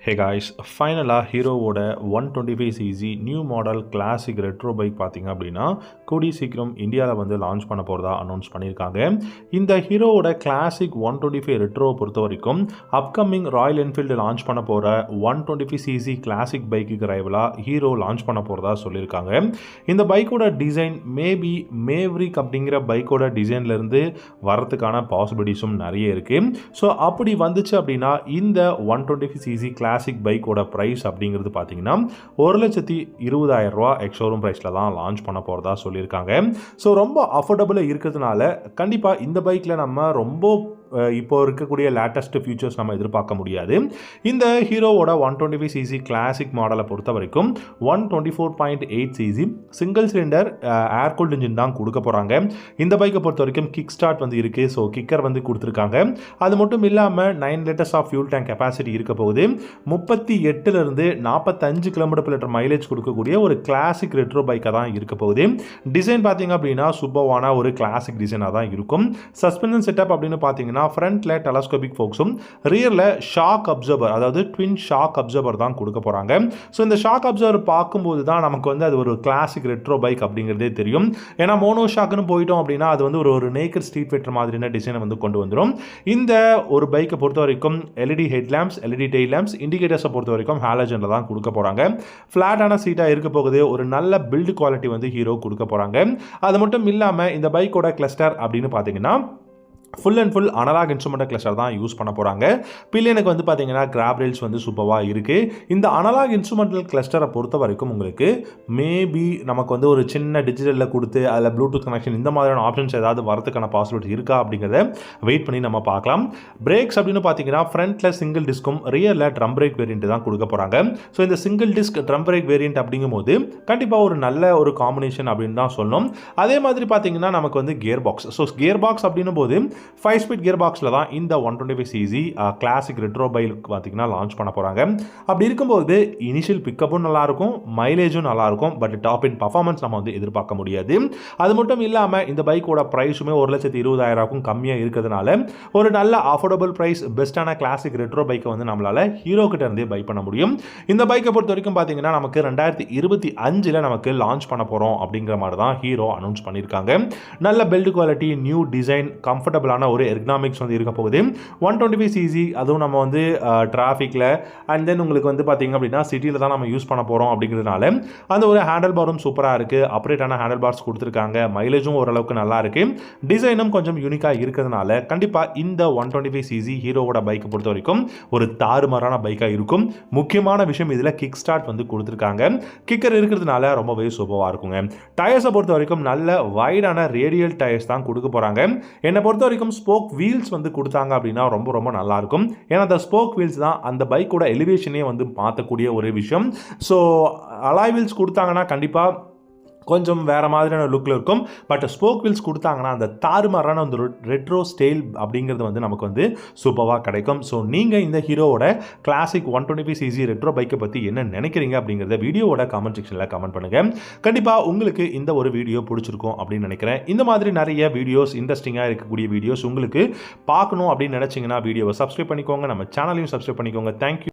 Hey guys, ஃபைனலாக ஹீரோவோட 125cc new model classic retro bike பார்த்தீங்க அப்படின்னா கூடிய சீக்கிரம் இந்தியாவில் வந்து லான்ச் பண்ண போகிறதா அனௌன்ஸ் பண்ணியிருக்காங்க. இந்த ஹீரோவோட கிளாசிக் 125 ரெட்ரோவை பொறுத்த வரைக்கும் அப்கமிங் ராயல் என்ஃபீல்டு லான்ச் பண்ண போகிற 125cc கிளாசிக் பைக்குக்கு ரைவலாக ஹீரோ லான்ச் பண்ண போகிறதா சொல்லியிருக்காங்க. இந்த பைக்கோட டிசைன் மேபி மேவ்ரிக் அப்படிங்கிற பைக்கோட டிசைன்லேருந்து வரத்துக்கான பாசிபிலிட்டிஸும் நிறைய இருக்குது. ஸோ அப்படி வந்துச்சு அப்படின்னா இந்த 125cc கிளாசிக் பைக்கோட ப்ரைஸ் அப்படிங்கிறது பார்த்தீங்கன்னா 1,20,000 ரூபா எக்ஸ்ஷோரூம் ப்ரைஸில் தான் லான்ச் பண்ண போகிறதா சொல்லியிருக்காங்க. ஸோ ரொம்ப அஃபோர்டபுளாக இருக்கிறதுனால கண்டிப்பாக இந்த பைக்கில் நம்ம ரொம்ப இப்போ இருக்கக்கூடிய லேட்டஸ்ட் ஃபியூச்சர்ஸ் நம்ம எதிர்பார்க்க முடியாது. இந்த ஹீரோவோட 125cc கிளாசிக் மாடலை பொறுத்த வரைக்கும் 124.8cc சிங்கிள் சிலிண்டர் ஏர் கூல்டு இன்ஜின் தான் கொடுக்க போகிறாங்க. இந்த பைக்கை பொறுத்த வரைக்கும் கிக் ஸ்டார்ட் வந்து இருக்குது. ஸோ கிக்கர் வந்து கொடுத்துருக்காங்க. அது மட்டும் இல்லாமல் 9 litres of fuel tank capacity இருக்க போகுது. 38லிருந்து 45 கிலோமீட்டர் மைலேஜ் கொடுக்கக்கூடிய ஒரு கிளாசிக் ரெட்ரோ பைக்காக தான் இருக்க போகுது. டிசைன் பார்த்தீங்க அப்படின்னா சூப்பரான ஒரு கிளாசிக் டிசைனாக தான் இருக்கும். சஸ்பென்ஷன் செட்டப் அப்படின்னு பார்த்தீங்கன்னா ஃப்ரண்ட்ல டெலஸ்கோபிக் ஃபோக்ஸும் ரியரில் ஷாக் அப்சர்வர், அதாவது ட்வின் ஷாக் அப்சர்வர் தான் கொடுக்க போகிறாங்க. ஸோ இந்த ஷாக் அப்சர்வர் பார்க்கும்போது தான் நமக்கு வந்து அது ஒரு கிளாசிக் ரெட்ரோ பைக் அப்படிங்கிறதே தெரியும். ஏன்னா மோனோ ஷாக்குன்னு போயிட்டோம் அப்படின்னா அது வந்து ஒரு நேக்கர் ஸ்ட்ரீட் ஃபைட்டர் மாதிரியான டிசைனை வந்து கொண்டு வந்துடும். இந்த ஒரு பைக்கை பொறுத்த வரைக்கும் LED head lamps, LED tail lamps, இண்டிகேட்டர்ஸை பொறுத்த வரைக்கும் ஹாலஜனில் தான் கொடுக்க போகிறாங்க. ஃப்ளாட்டான சீட்டாக இருக்க போகுது. ஒரு நல்ல பில்டு குவாலிட்டி வந்து ஹீரோ கொடுக்க போகிறாங்க. அது மட்டும் இல்லாமல் இந்த பைக்கோட கிளஸ்டர் அப்படின்னு பார்த்தீங்கன்னா full and full analogue instrument cluster தான் யூஸ் பண்ண போகிறாங்க. பில்லியனுக்கு வந்து பார்த்தீங்கன்னா கிராப் ரேல்ஸ் வந்து சூப்பராக இருக்குது. இந்த அனலாக் இன்ஸ்ட்ருமெண்டல் கிளஸ்டரை பொறுத்த வரைக்கும் உங்களுக்கு மேபி நமக்கு வந்து ஒரு சின்ன டிஜிட்டலில் கொடுத்து அதில் ப்ளூடூத் கனெக்ஷன் இந்த மாதிரியான ஆப்ஷன்ஸ் ஏதாவது வரதுக்கான பாசிபிலிட்டி இருக்கா அப்படிங்கிறத வெயிட் பண்ணி நம்ம பார்க்கலாம். பிரேக்ஸ் அப்படின்னு பார்த்தீங்கன்னா ஃப்ரண்ட்டில் சிங்கிள் டிஸ்க்கும் ரியரில் ட்ரம் பிரேக் வேரியன்ட் தான் கொடுக்க போகிறாங்க. ஸோ இந்த single disk drum break variant அப்படிங்கும்போது கண்டிப்பாக ஒரு நல்ல ஒரு காம்பினேஷன் அப்படின்னு தான் சொல்லணும். அதே மாதிரி பார்த்தீங்கன்னா நமக்கு வந்து gear box. So gear box அப்படின்னும் போது 5 ஸ்பீட் கியர் பாக்ஸில் தான் இந்த 125cc கிளாசிக் ரெட்ரோ பைக் பார்த்தீங்கன்னா லான்ச் பண்ண போகிறாங்க. அப்படி இருக்கும்போது இனிஷியல் பிக்கப்பும் நல்லாயிருக்கும், மைலேஜும் நல்லாயிருக்கும். பட் டாப் இன் பர்ஃபார்மன்ஸ் நம்ம வந்து எதிர்பார்க்க முடியாது. அது மட்டும் இல்லாமல் இந்த பைக்கோட ப்ரைஸுமே 1,20,000 கம்மியாக இருக்கிறதுனால ஒரு நல்ல அஃபோர்டபுள் ப்ரைஸ் பெஸ்ட்டான கிளாசிக் ரெட்ரோ பைக்கை வந்து நம்மளால் ஹீரோ கிட்ட இருந்தே பை பண்ண முடியும். இந்த பைக்கை பொறுத்த வரைக்கும் பார்த்தீங்கன்னா நமக்கு 2025 நமக்கு லான்ச் பண்ண போகிறோம் அப்படிங்கிற மாதிரி தான் ஹீரோ அனௌன்ஸ் பண்ணியிருக்காங்க. நல்ல பில்டு குவாலிட்டி, நியூ டிசைன், கம்ஃபர்டபுளான ஒரு எர்கனாமிக்ஸ் வந்து இருக்க போகுது. 125cc அதுவும் நம்ம வந்து டிராஃபிக்கில் அண்ட் தென் உங்களுக்கு வந்து பார்த்தீங்க அப்படின்னா சிட்டியில் தான் நம்ம யூஸ் பண்ண போகிறோம் அப்படிங்கிறதுனால அந்த ஒரு ஹேண்டில் பாரும் சூப்பராக இருக்குது. அப்ரேட்டான ஹேண்டில் பார்ஸ் கொடுத்துருக்காங்க. மைலேஜும் ஓரளவுக்கு நல்லா இருக்குது. டிசைனும் கொஞ்சம் யூனிக்காக இருக்கிறதுனால கண்டிப்பாக இந்த 125cc ஹீரோவோட பைக்கை பொறுத்த வரைக்கும் ஒரு தாறுமாறான பைக்காக இருக்கும். முக்கியமான விஷயம் இதில் கிக் ஸ்டார்ட் வந்து கொடுத்துருக்காங்க. கிக்கர் இருக்கிறதுனால ரொம்பவே சூப்பராக இருக்குங்க. டயர்ஸை பொறுத்த வரைக்கும் நல்ல வைடான ரேடியல் டயர்ஸ் தான் கொடுக்க போகிறாங்க. என்னை பொறுத்த வரைக்கும் ஸ்போக் வீல்ஸ் வந்து கொடுத்தாங்க அப்படின்னா ரொம்ப ரொம்ப நல்லா இருக்கும். ஏன்னா அந்த ஸ்போக் வீல்ஸ் தான் அந்த பைக்கோட எலிவேஷனே வந்து மாற்றக்கூடிய ஒரு விஷயம். ஸோ அலாய் வீல்ஸ் கொடுத்தாங்கன்னா கண்டிப்பாக கொஞ்சம் வேறு மாதிரியான லுக்கில் இருக்கும். பட் ஸ்போக் வீல்ஸ் கொடுத்தாங்கன்னா அந்த தாறுமாறான அந்த ரெட்ரோ ஸ்டைல் அப்படிங்கிறது வந்து நமக்கு வந்து சூப்பராக கிடைக்கும். ஸோ நீங்கள் இந்த ஹீரோவோட கிளாசிக் 125cc ரெட்ரோ பைக்கை பற்றி என்ன நினைக்கிறீங்க அப்படிங்கிறத வீடியோவோட கமெண்ட் செக்ஷனில் கமெண்ட் பண்ணுங்கள். கண்டிப்பாக உங்களுக்கு இந்த ஒரு வீடியோ பிடிச்சிருக்கும் அப்படின்னு நினைக்கிறேன். இந்த மாதிரி நிறைய வீடியோஸ், இன்ட்ரெஸ்டிங்காக இருக்கக்கூடிய வீடியோஸ் உங்களுக்கு பார்க்கணும் அப்படின்னு நினச்சிங்கன்னா வீடியோவை சப்ஸ்கிரைப் பண்ணிக்கோங்க. நம்ம சேனலையும் சப்ஸ்கிரைப் பண்ணிக்கோங்க. தேங்க்யூ.